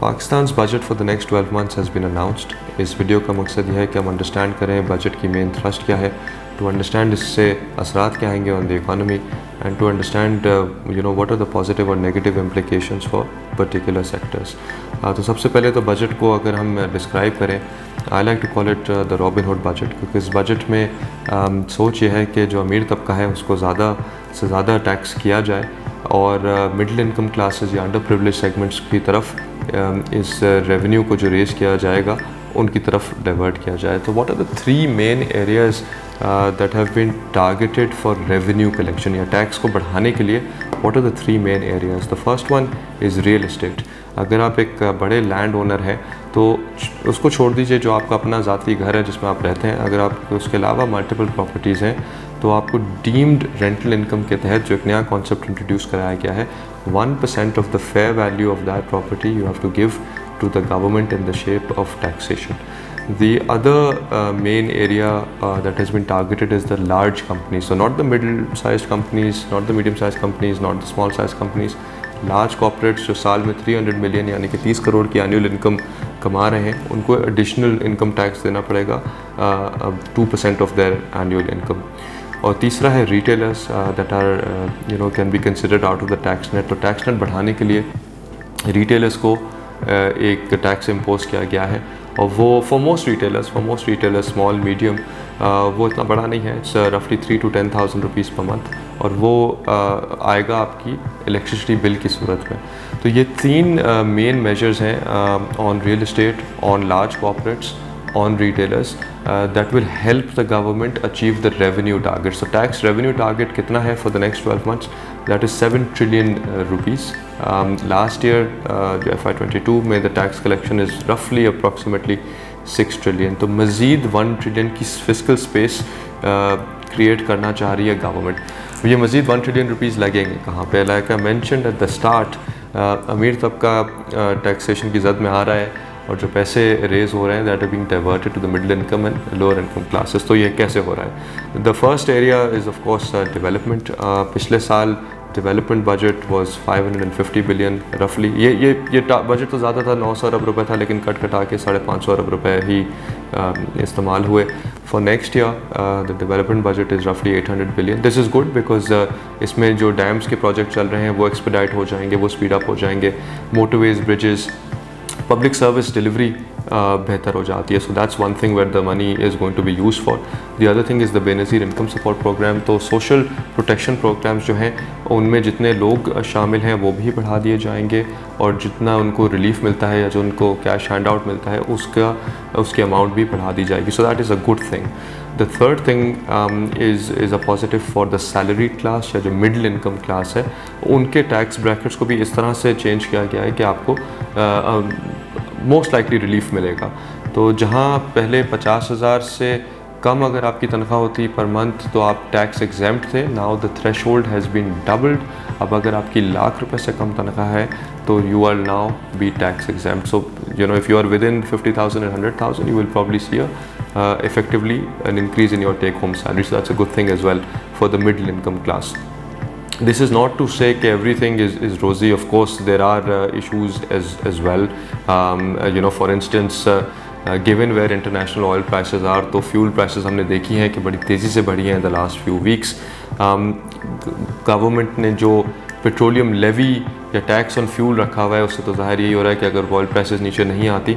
Pakistan's budget for the next 12 months has been announced. इस video का मकसद यह है कि हम अंडरस्टैंड करें बजट की मेन थ्रस्ट क्या है, टू अंडरस्टैंड इससे असरात क्या आएंगे on the economy and to understand what are the positive और negative implications for particular sectors. तो सबसे पहले तो बजट को अगर हम डिस्क्राइब करें, I like to call it the Robin Hood budget, क्योंकि इस बजट में सोच ये है कि जो अमीर तबका है उसको ज़्यादा से ज़्यादा टैक्स किया जाए और मिडिल इनकम क्लासेस या अंडर प्रिविलेज सेगमेंट्स की तरफ इस रेवेन्यू को जो रेज़ किया जाएगा उनकी तरफ डाइवर्ट किया जाए। तो what are the three main areas that have been targeted for revenue collection या टैक्स को बढ़ाने के लिए? What are the three main areas? The first one is real estate. अगर आप एक बड़े लैंड ओनर हैं तो उसको छोड़ दीजिए, जो आपका अपना ज़ाती घर है जिसमें आप रहते हैं, अगर आप उसके अलावा मल्टीपल प्रॉपर्टीज़ हैं तो आपको डीम्ड रेंटल इनकम के तहत जो एक नया कॉन्सेप्ट इंट्रोड्यूस कराया गया है, 1% of the fair value of that property you have to give to the government in the shape of taxation. The other main area that has been targeted is the large companies. So not the middle-sized companies, not the medium-sized companies, not the small-sized companies. Large corporates जो साल में 300 million यानी कि 30 करोड़ की annual income कमा रहे हैं, उनको एडिशनल इनकम टैक्स देना पड़ेगा 2% ऑफ देयर एनुअल इनकम। और तीसरा है retailers that are can be considered out of the tax net. तो टैक्स नेट बढ़ाने के लिए रिटेलर्स को एक टैक्स इम्पोज किया गया है और वो for most retailers small medium वो इतना बड़ा नहीं है, इट्स रफली 3 to 10,000 रुपीज़ पर मंथ, और वो आएगा आपकी इलेक्ट्रिसिटी बिल की सूरत में। तो ये तीन मेन मेजर्स हैं on real estate, on large corporates, on retailers that will help the government achieve the revenue target. So tax revenue target कितना है for the next 12 months? That is 7 trillion rupees. Last year जो FY22 में the tax collection is roughly approximately 6 trillion. तो मज़ीद 1 trillion की fiscal space create करना चाह रही है गवर्नमेंट। ये मज़ीद 1 trillion rupees लगेंगे कहाँ पे? Like I mentioned at the start, अमीर तबका टैक्सेशन की जद में आ रहा है और जो पैसे रेज़ हो रहे हैं that are being diverted to the middle income and lower income classes. तो ये कैसे हो रहा है? The first area is of course development. पिछले साल डेवलपमेंट बजट वाज 550 बिलियन रफली। ये बजट तो ज़्यादा था, 900 अरब रुपए था, लेकिन कट कटा के 550 अरब रुपए ही इस्तेमाल हुए। For next year the development budget is रफली 800 billion. This is good because इसमें जो डैम्स के प्रोजेक्ट चल रहे हैं वो एक्सपेडाइट हो जाएंगे, वो स्पीड अप हो जाएंगे, motorways, bridges, public service delivery बेहतर हो जाती है। So that's one thing where the money is going to be use for. The other thing is the Benazir income support programme. तो सोशल प्रोटेक्शन प्रोग्राम्स जो हैं उनमें जितने लोग शामिल हैं वो भी बढ़ा दिए जाएंगे और जितना उनको रिलीफ मिलता है या जो उनको कैश हैंड आउट मिलता है उसकी अमाउंट भी बढ़ा दी जाएगी। सो that is a good thing. The third thing is a positive for the salary class या जो मिडिल इनकम क्लास है, उनके टैक्स ब्रैकेट्स को भी इस तरह से चेंज किया गया है कि आपको मोस्ट लाइकली रिलीफ मिलेगा। तो जहाँ पहले 50,000 से कम अगर आपकी तनख्वाह होती पर मंथ तो आप टैक्स एग्जेम्प्ट थे, now the threshold has been doubled. अब अगर आपकी लाख रुपए से कम तनख्वाह है तो you are now be tax exempt. So if you are within 50,000 and 100,000 you will probably see effectively an increase in your take home salary. So that's a good thing as well for the middle income class. This is not to say that everything is rosy. Of course there are issues as well. For instance, given where international oil prices are, तो fuel prices हमने देखी हैं कि बड़ी तेज़ी से बढ़ी हैं in the last few weeks. Government ने जो पेट्रोलियम लेवी या टैक्स ऑन फ्यूल रखा हुआ है उससे तो ज़ाहिर यही हो रहा है कि अगर ऑयल प्राइसेस नीचे नहीं आती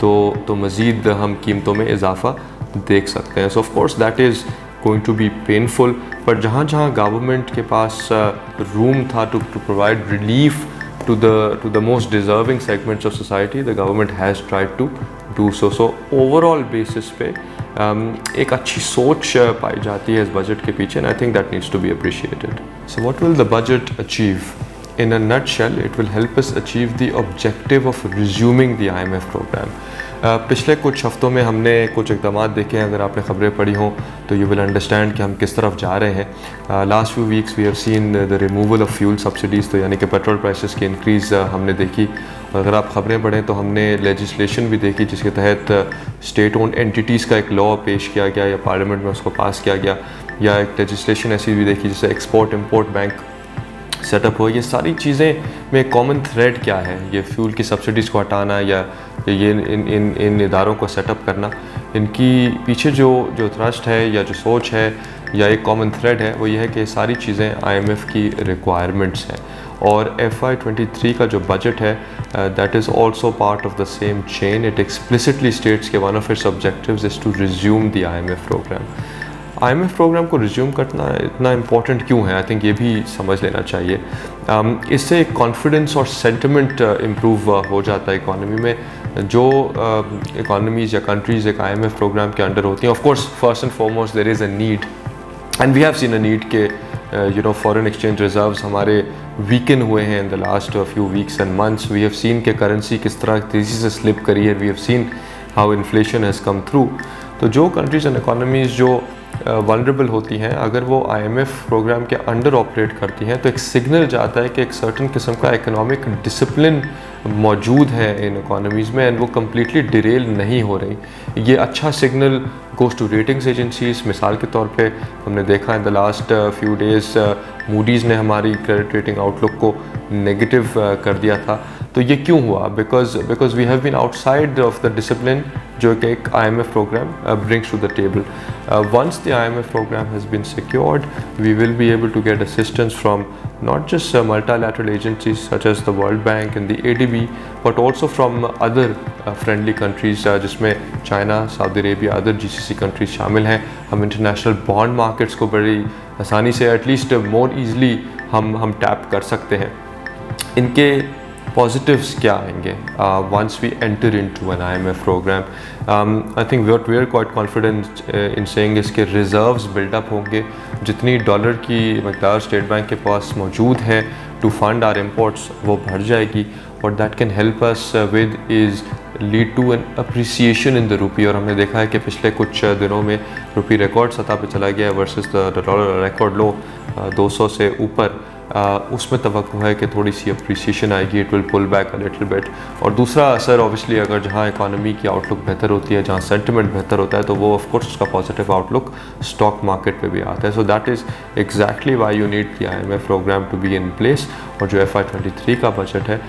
तो मज़ीद हम कीमतों में इजाफा देख सकते हैं। So of course that is going to be painful. पर जहाँ जहाँ गवर्नमेंट के पास रूम था to provide relief to the most deserving segments of society, the government has tried to do so. So overall basis पे एक अच्छी सोच पाई जाती है इस बजट के पीछे, and I think that needs to be appreciated. So what will the budget achieve? In a nutshell, it will help us achieve the objective of resuming the IMF program. पिछले कुछ हफ्तों में हमने कुछ इक़दाम देखे हैं। अगर आपने ख़बरें पढ़ी हों तो यू विल अंडरस्टैंड कि हम किस तरफ जा रहे हैं। Last few weeks we have seen the removal of fuel subsidies, तो यानी कि पेट्रोल प्राइसेस की इंक्रीज़ हमने देखी। और अगर आप ख़बरें पढ़ें तो हमने लेजिस्लेशन भी देखी जिसके तहत स्टेट ओन एंटिटीज़ का एक लॉ पेश किया गया या पार्लियामेंट में उसको पास किया गया, या एक लेजिस्लेशन ऐसी भी देखी जिसे एक्सपोर्ट इम्पोर्ट बैंक सेटअप हो, ये सारी चीज़ें में कॉमन थ्रेड क्या है? ये फ्यूल की सब्सिडीज़ को हटाना या ये इन इदारों को सेटअप करना, इनकी पीछे जो थ्रस्ट है या जो सोच है या एक कॉमन थ्रेड है, वो ये है कि सारी चीज़ें IMF की रिक्वायरमेंट्स हैं। और FY23 का जो बजट है that is also part of the same chain. It explicitly states के one of its objectives is to resume the IMF program. IMF program को रिज्यूम करना इतना इम्पॉर्टेंट क्यों है? आई थिंक ये भी समझ लेना चाहिए। इससे कॉन्फिडेंस और सेंटिमेंट इम्प्रूव हो जाता है इकॉनमी में। जो इकॉनमीज़ या कंट्रीज़ एक IMF प्रोग्राम के अंडर होती हैं, of course first and foremost there is a need, and we have seen a need के फॉरेन एक्सचेंज रिजर्व्स हमारे वीकन हुए हैं in the last few weeks and months. We have seen के currency किस तरह तेज़ी से स्लिप करी है। We have seen how inflation has come through. तो जो कंट्रीज़ एंड इकॉनमीज़ जो वनरेबल होती हैं, अगर वो IMF प्रोग्राम के अंडर ऑपरेट करती हैं, तो एक सिग्नल जाता है कि एक सर्टन किस्म का इकोनॉमिक डिसिप्लिन मौजूद है इन इकॉनमीज़ में एंड वो कम्प्लीटली डिरेल नहीं हो रही। ये अच्छा signal goes to ratings agencies. मिसाल के तौर पे हमने देखा in the last few days Moody's ने हमारी क्रेडिट रेटिंग आउटलुक को नेगेटिव कर दिया था। तो ये क्यों हुआ? Because we have been outside of the discipline जो कि एक IMF programme brings to the table. Once the IMF program has been secured, we will be able to get assistance from not just multilateral agencies such as the World Bank and the ADB, but also from other friendly countries जिसमें China, Saudi Arabia, other GCC countries शामिल हैं। हम international bond markets को बड़ी आसानी से at least more easily हम tap कर सकते हैं। इनके positives क्या आएंगे once we enter into an IMF program? I think we are quite confident in saying इसके reserves build up होंगे। जितनी डॉलर की मकदार स्टेट बैंक के पास मौजूद है to fund our imports, वो बढ़ जाएगी। और that can help us with is lead to an appreciation in the rupee। और हमने देखा है कि पिछले कुछ दिनों में रुपी रिकॉर्ड सतह पे चला गया versus the dollar record low 200 से ऊपर। उसमें तवक्को है कि थोड़ी सी अप्रिसिएशन आएगी, it will pull back a little bit. और दूसरा असर ऑब्वियसली अगर जहाँ इकॉनमी की आउटलुक बेहतर होती है, जहाँ सेंटिमेंट बेहतर होता है, तो वो ऑफ कोर्स उसका पॉजिटिव आउटलुक स्टॉक मार्केट पे भी आता है। So that is exactly why you need the IMF programme to be in place. और जो FY23 का बजट है,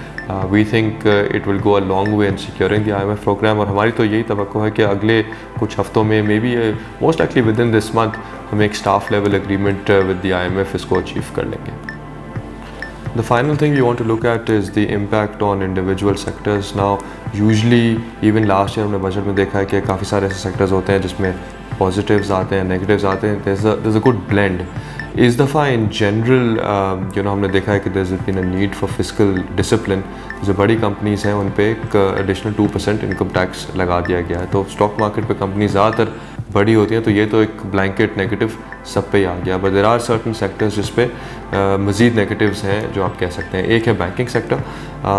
we think it will go a long way in securing the IMF programme. और हमारी तो यही तवक्को है कि अगले कुछ हफ्तों में, may be most likely with in this month, हम एक staff level agreement with the IMF इसको अचीव कर लेंगे। The final thing we want to look at is the impact on individual sectors. Now, usually even last year हमने budget में देखा है कि काफ़ी सारे ऐसे सेक्टर्स होते हैं जिसमें positives आते हैं, negatives आते हैं। There's a good blend. इस दफ़ा in general हमने देखा है कि there's been a need for fiscal discipline. जो बड़ी कंपनीज़ हैं उन पे एक additional 2% इनकम टैक्स लगा दिया गया है। तो स्टॉक मार्केट पे कंपनी ज़्यादातर बड़ी होती हैं, तो ये तो एक ब्लैंकेट नेगेटिव सब पे ही आ गया। But there are certain sectors जिस पे मज़ीद नेगेटिव्स हैं जो आप कह सकते हैं। एक है बैंकिंग सेक्टर,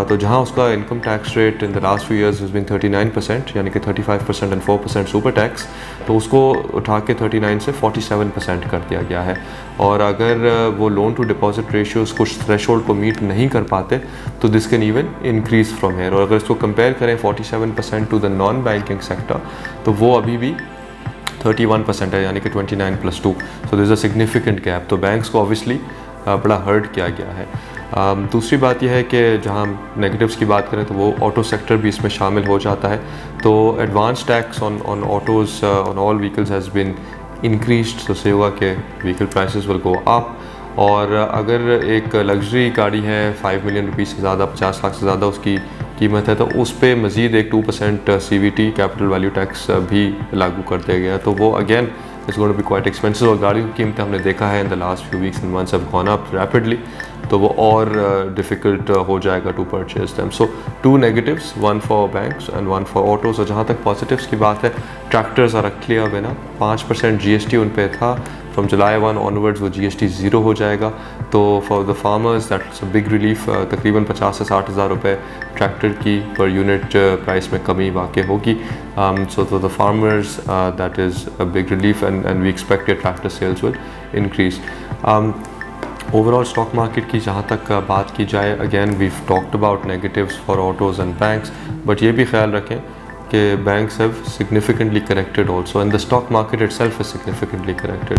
तो जहाँ उसका income tax rate in the last few years has been 39%, यानी कि 35% एंड 4% सुपर टैक्स, तो उसको उठा के 39 से 47% कर दिया गया है। और अगर वो लोन टू डिपॉजिट रेशियोज़ कुछ थ्रेशोल्ड को मीट नहीं कर पाते तो this can even increase from here. और अगर इसको कंपेयर करें 47% to the non banking sector, तो वो अभी भी 31% है, यानी कि 29 + 2। So this a significant gap. तो बैंक्स को ऑब्वियसली बड़ा हर्ट किया गया है। दूसरी बात यह है कि जहाँ नेगेटिव्स की बात करें तो वो ऑटो सेक्टर भी इसमें शामिल हो जाता है। तो advance tax on autos on all vehicles has been increased. तो से होगा कि vehicle prices will go up. और अगर एक लग्जरी गाड़ी है 5 मिलियन रुपीज़ से ज़्यादा, 50 लाख से ज़्यादा उसकी कीमत है, तो उस पर मज़ीद एक 2% CVT कैपिटल वैल्यू टैक्स भी लागू कर दिया गया। तो वो again it's going to be quite expensive. और गाड़ियों की कीमतें हमने देखा है in the last few weeks and months have gone up rapidly, तो वो और डिफ़िकल्ट हो जाएगा to purchase them. So 2 negatives, 1 for banks and 1 for autos. और जहाँ तक पॉजिटिव्स की बात है, tractors are clear winner. 5% GST उन पे था। फ्रॉम जुलाई 1 ऑनवर्ड्स वो GST 0 हो जाएगा। तो for the farmers that's a big relief. तकरीबन 50 से 60 हज़ार रुपये ट्रैक्टर की पर यूनिट प्राइस में कमी वाक़ई होगी। So for the farmers that is a big relief and we expect tractor sales will increase. Overall stock market की जहाँ तक बात की जाए, again we've talked about negatives for autos and banks, but ये भी ख्याल रखें कि banks have significantly corrected also, and the stock market itself has significantly corrected.